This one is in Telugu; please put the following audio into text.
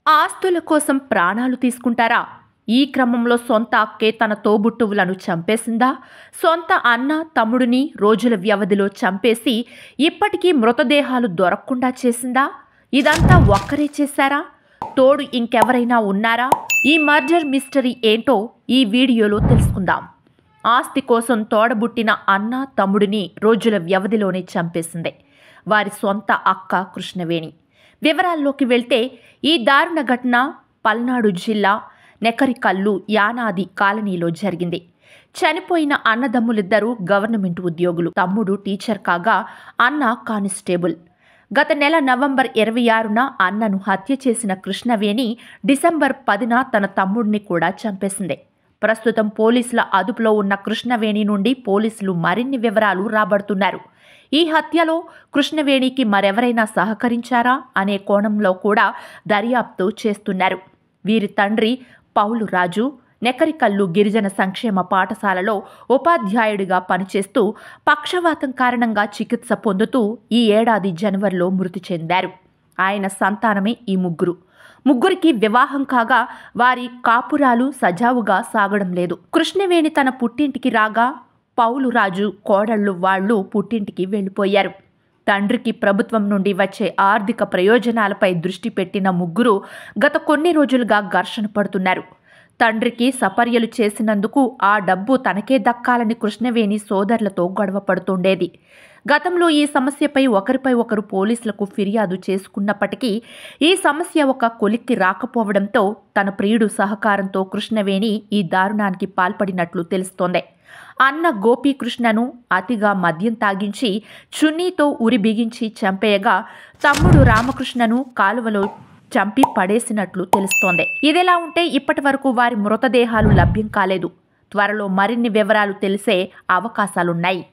ఆస్తుల కోసం ప్రాణాలు తీసుకుంటారా? ఈ క్రమంలో సొంత అక్కే తన తోబుట్టువులను చంపేసిందా? సొంత అన్న తమ్ముడిని రోజుల వ్యవధిలో చంపేసి ఇప్పటికీ మృతదేహాలు దొరకకుండా చేసిందా? ఇదంతా ఒక్కరే చేశారా? తోడు ఇంకెవరైనా ఉన్నారా? ఈ మర్డర్ మిస్టరీ ఏంటో ఈ వీడియోలో తెలుసుకుందాం. ఆస్తి కోసం తోడబుట్టిన అన్న తమ్ముడిని రోజుల వ్యవధిలోనే చంపేసింది వారి సొంత అక్క కృష్ణవేణి. వివరాల్లోకి వెళ్తే ఈ దారుణ ఘటన పల్నాడు జిల్లా నెకరికల్లు యానాది కాలనీలో జరిగింది. చనిపోయిన అన్నదమ్ములిద్దరూ గవర్నమెంట్ ఉద్యోగులు. తమ్ముడు టీచర్ కాగా అన్న కానిస్టేబుల్. గత నెల నవంబర్ 26న అన్నను హత్య చేసిన కృష్ణవేణి డిసెంబర్ 10న తన తమ్ముడిని కూడా చంపేసింది. ప్రస్తుతం పోలీసుల అదుపులో ఉన్న కృష్ణవేణి నుండి పోలీసులు మరిన్ని వివరాలు రాబడుతున్నారు. ఈ హత్యలో కృష్ణవేణికి మరెవరైనా సహకరించారా అనే కోణంలో కూడా దర్యాప్తు చేస్తున్నారు. వీరి తండ్రి పౌలు రాజు నెకరికల్లు గిరిజన సంక్షేమ పాఠశాలలో ఉపాధ్యాయుడిగా పనిచేస్తూ పక్షవాతం కారణంగా చికిత్స పొందుతూ ఈ ఏడాది జనవరిలో మృతి చెందారు. ఆయన సంతానమే ఈ ముగ్గురికి వివాహం కాగా వారి కాపురాలు సజావుగా సాగడం లేదు. కృష్ణవేణి తన పుట్టింటికి రాగా పౌలు రాజు కోడళ్ళు వాళ్లు పుట్టింటికి వెళ్లిపోయారు. తండ్రికి ప్రభుత్వం నుండి వచ్చే ఆర్థిక ప్రయోజనాలపై దృష్టి పెట్టిన ముగ్గురు గత కొన్ని రోజులుగా ఘర్షణ పడుతున్నారు. తండ్రికి సపర్యలు చేసినందుకు ఆ డబ్బు తనకే దక్కాలని కృష్ణవేణి సోదరులతో గొడవ పడుతుండేది. గతంలో ఈ సమస్యపై ఒకరిపై ఒకరు పోలీసులకు ఫిర్యాదు చేసుకున్నప్పటికీ ఈ సమస్య ఒక కొలిక్కి రాకపోవడంతో తన ప్రియుడు సహకారంతో కృష్ణవేణి ఈ దారుణానికి పాల్పడినట్లు తెలుస్తోంది. అన్న గోపీకృష్ణను అతిగా మద్యం తాగించి చున్నీతో ఉరి బిగించి చంపేయగా తమ్ముడు రామకృష్ణను కాలువలో చంపి పడేసినట్లు తెలుస్తోంది. ఇదిలా ఉంటే ఇప్పటి వరకు వారి మృతదేహాలు లభ్యం కాలేదు. త్వరలో మరిన్ని వివరాలు తెలిసే అవకాశాలున్నాయి.